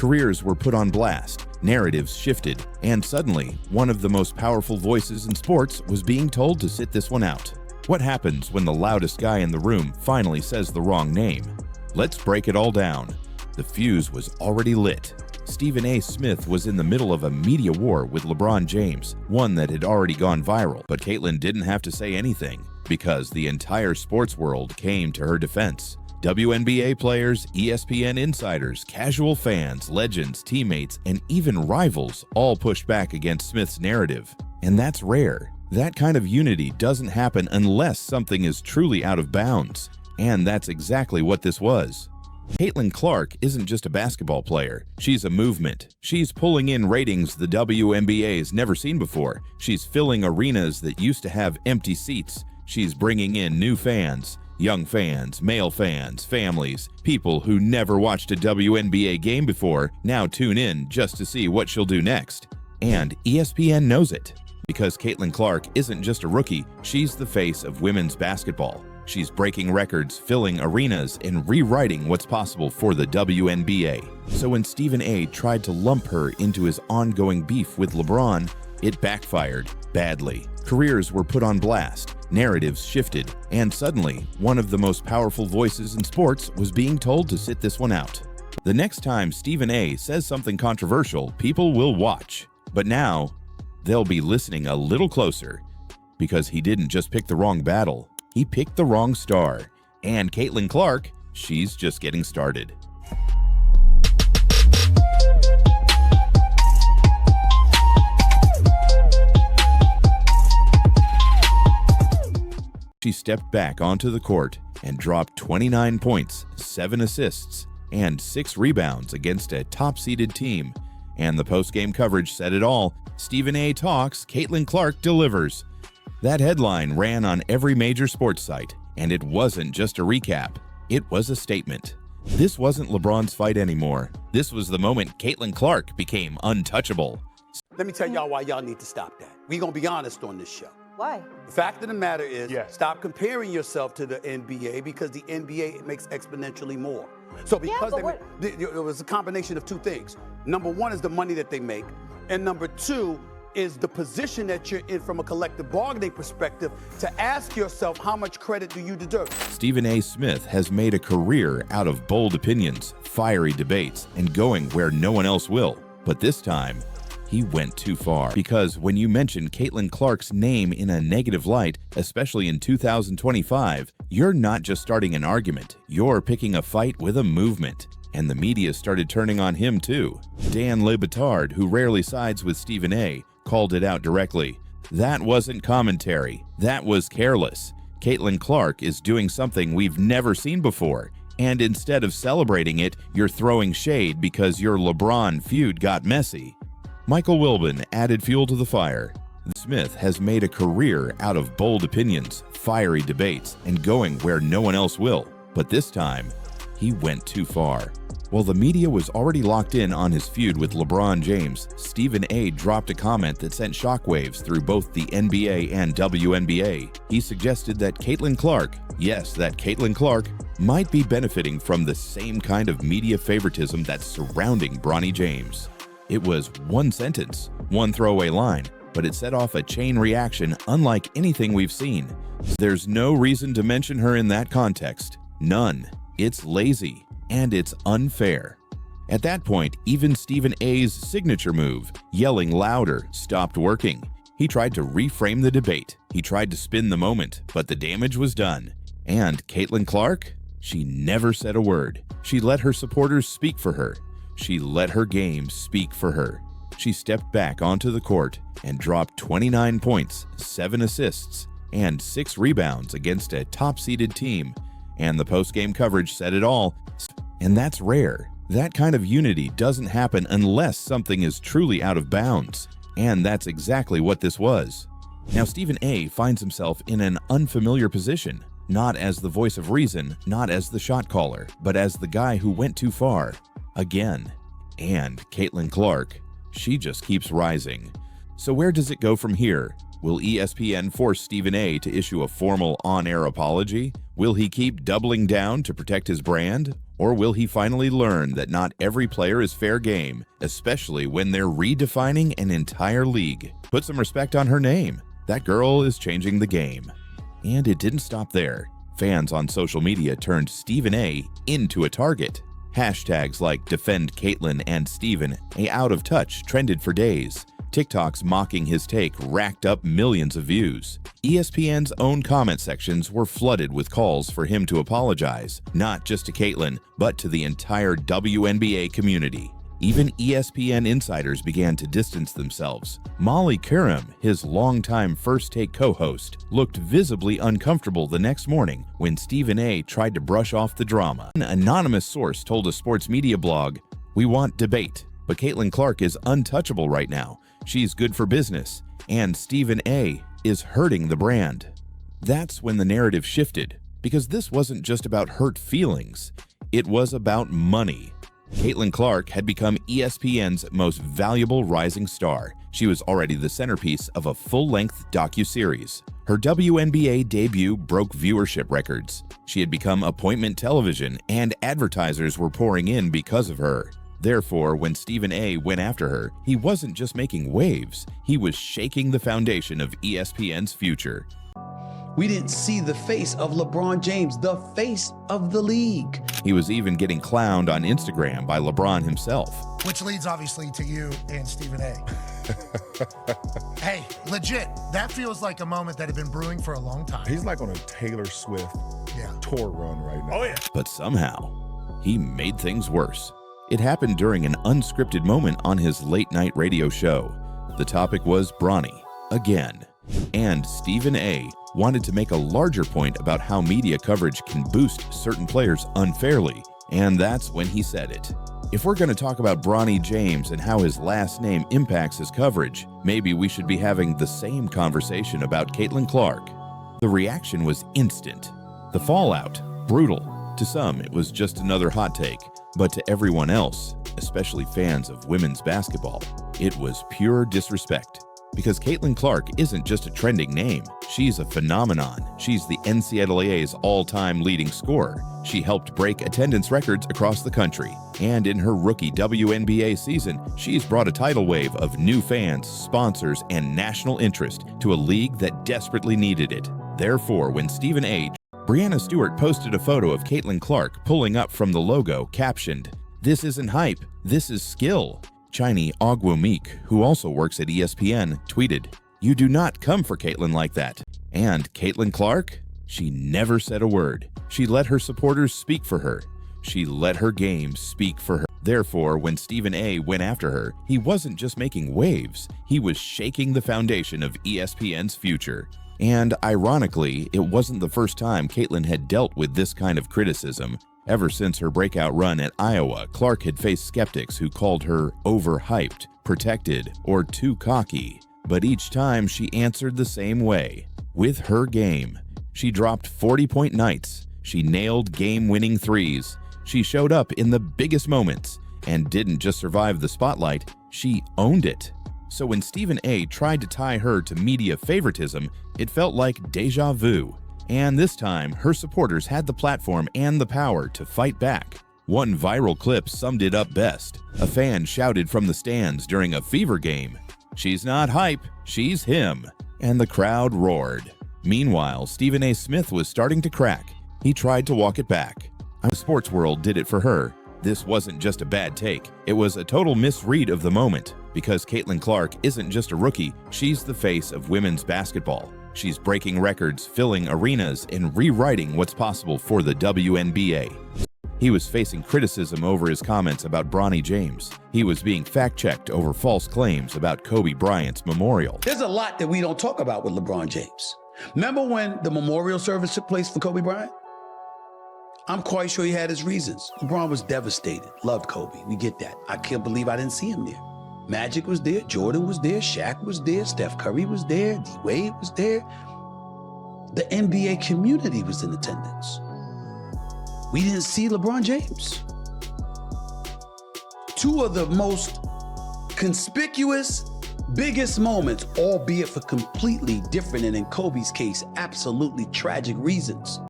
Careers were put on blast, narratives shifted, and suddenly, one of the most powerful voices in sports was being told to sit this one out. What happens when the loudest guy in the room finally says the wrong name? Let's break it all down. The fuse was already lit. Stephen A. Smith was in the middle of a media war with LeBron James, one that had already gone viral, but Caitlyn didn't have to say anything because the entire sports world came to her defense. WNBA players, ESPN insiders, casual fans, legends, teammates, and even rivals all pushed back against Smith's narrative. And that's rare. That kind of unity doesn't happen unless something is truly out of bounds. And that's exactly what this was. Caitlin Clark isn't just a basketball player. She's a movement. She's pulling in ratings the WNBA's never seen before. She's filling arenas that used to have empty seats. She's bringing in new fans, young fans, male fans, families, people who never watched a WNBA game before now tune in just to see what she'll do next. And ESPN knows it. Because Caitlin Clark isn't just a rookie, she's the face of women's basketball. She's breaking records, filling arenas, and rewriting what's possible for the WNBA. So when Stephen A. tried to lump her into his ongoing beef with LeBron, it backfired badly. Careers were put on blast, narratives shifted, and suddenly, one of the most powerful voices in sports was being told to sit this one out. The next time Stephen A. says something controversial, people will watch. But now, they'll be listening a little closer, because he didn't just pick the wrong battle. He picked the wrong star. And Caitlin Clark, she's just getting started. She stepped back onto the court and dropped 29 points, 7 assists, and 6 rebounds against a top-seeded team. And the post-game coverage said it all. Stephen A. talks, Caitlin Clark delivers. That headline ran on every major sports site, and it wasn't just a recap. It was a statement. This wasn't LeBron's fight anymore. This was the moment Caitlin Clark became untouchable. Let me tell y'all why y'all need to stop that. We're going to be honest on this show. Why? The fact of the matter is, stop comparing yourself to the NBA because the NBA makes exponentially more. So because it was a combination of two things. Number one is the money that they make, and number two is the position that you're in from a collective bargaining perspective to ask yourself how much credit do you deserve. Stephen A. Smith has made a career out of bold opinions, fiery debates, and going where no one else will. But this time, he went too far. Because when you mention Caitlin Clark's name in a negative light, especially in 2025, you're not just starting an argument, you're picking a fight with a movement. And the media started turning on him too. Dan Le Batard, who rarely sides with Stephen A., called it out directly. That wasn't commentary. That was careless. Caitlin Clark is doing something we've never seen before. And instead of celebrating it, you're throwing shade because your LeBron feud got messy. Michael Wilbon added fuel to the fire. Smith has made a career out of bold opinions, fiery debates, and going where no one else will. But this time, he went too far. While the media was already locked in on his feud with LeBron James, Stephen A. dropped a comment that sent shockwaves through both the NBA and WNBA. He suggested that Caitlin Clark, yes, that Caitlin Clark, might be benefiting from the same kind of media favoritism that's surrounding Bronny James. It was one sentence, one throwaway line, but it set off a chain reaction unlike anything we've seen. There's no reason to mention her in that context. None. It's lazy. And it's unfair. At that point, even Stephen A.'s signature move, yelling louder, stopped working. He tried to reframe the debate. He tried to spin the moment, but the damage was done. And Caitlin Clark? She never said a word. She let her supporters speak for her. She let her game speak for her. She stepped back onto the court and dropped 29 points, 7 assists, and 6 rebounds against a top-seeded team. And the post-game coverage said it all. And that's rare. That kind of unity doesn't happen unless something is truly out of bounds. And that's exactly what this was. Now Stephen A. finds himself in an unfamiliar position, not as the voice of reason, not as the shot caller, but as the guy who went too far. Again. And Caitlin Clark, she just keeps rising. So where does it go from here? Will ESPN force Stephen A. to issue a formal on-air apology? Will he keep doubling down to protect his brand? Or will he finally learn that not every player is fair game, especially when they're redefining an entire league? Put some respect on her name. That girl is changing the game. And it didn't stop there. Fans on social media turned Stephen A. into a target. Hashtags like Defend Caitlyn and Stephen A. Out of Touch trended for days. TikToks mocking his take racked up millions of views. ESPN's own comment sections were flooded with calls for him to apologize, not just to Caitlyn, but to the entire WNBA community. Even ESPN insiders began to distance themselves. Molly Qerim, his longtime First Take co-host, looked visibly uncomfortable the next morning when Stephen A. tried to brush off the drama. An anonymous source told a sports media blog, "We want debate, but Caitlin Clark is untouchable right now. She's good for business, and Stephen A. is hurting the brand." That's when the narrative shifted, because this wasn't just about hurt feelings. It was about money. Caitlin Clark had become ESPN's most valuable rising star. She was already the centerpiece of a full-length docuseries. Her WNBA debut broke viewership records. She had become appointment television, and advertisers were pouring in because of her. Therefore, when Stephen A. went after her, he wasn't just making waves, he was shaking the foundation of ESPN's future. We didn't see the face of LeBron James, the face of the league. He was even getting clowned on Instagram by LeBron himself. Which leads obviously to you and Stephen A. Hey, legit, that feels like a moment that had been brewing for a long time. He's like on a Taylor Swift tour run right now. Oh yeah. But somehow, he made things worse. It happened during an unscripted moment on his late-night radio show. The topic was Bronny, again. And Stephen A. wanted to make a larger point about how media coverage can boost certain players unfairly, and that's when he said it. If we're going to talk about Bronny James and how his last name impacts his coverage, maybe we should be having the same conversation about Caitlin Clark. The reaction was instant. The fallout, brutal. To some, it was just another hot take, but to everyone else, especially fans of women's basketball, it was pure disrespect. Because Caitlin Clark isn't just a trending name, she's a phenomenon. She's the NCAA's all-time leading scorer. She helped break attendance records across the country. And in her rookie WNBA season, she's brought a tidal wave of new fans, sponsors, and national interest to a league that desperately needed it. Therefore, when Stephen A. Breanna Stewart posted a photo of Caitlin Clark pulling up from the logo, captioned, "This isn't hype, this is skill." Chiny Ogwumike, who also works at ESPN, tweeted, "You do not come for Caitlin like that." And Caitlin Clark? She never said a word. She let her supporters speak for her. She let her game speak for her. Therefore, when Stephen A. went after her, he wasn't just making waves, he was shaking the foundation of ESPN's future. And ironically, it wasn't the first time Caitlin had dealt with this kind of criticism. Ever since her breakout run at Iowa, Clark had faced skeptics who called her overhyped, protected, or too cocky. But each time she answered the same way, with her game. She dropped 40-point nights, she nailed game-winning threes, she showed up in the biggest moments, and didn't just survive the spotlight, she owned it. So when Stephen A. tried to tie her to media favoritism, it felt like deja vu. And this time, her supporters had the platform and the power to fight back. One viral clip summed it up best. A fan shouted from the stands during a Fever game, "She's not hype, she's him." And the crowd roared. Meanwhile, Stephen A. Smith was starting to crack. He tried to walk it back. The sports world did it for her. This wasn't just a bad take. It was a total misread of the moment. Because Caitlin Clark isn't just a rookie, she's the face of women's basketball. She's breaking records, filling arenas, and rewriting what's possible for the WNBA. He was facing criticism over his comments about Bronny James. He was being fact-checked over false claims about Kobe Bryant's memorial. There's a lot that we don't talk about with LeBron James. Remember when the memorial service took place for Kobe Bryant? I'm quite sure he had his reasons. LeBron was devastated, loved Kobe, we get that. I can't believe I didn't see him there. Magic was there, Jordan was there, Shaq was there, Steph Curry was there, D-Wade was there. The NBA community was in attendance. We didn't see LeBron James. Two of the most conspicuous biggest moments, albeit for completely different and in Kobe's case, absolutely tragic reasons.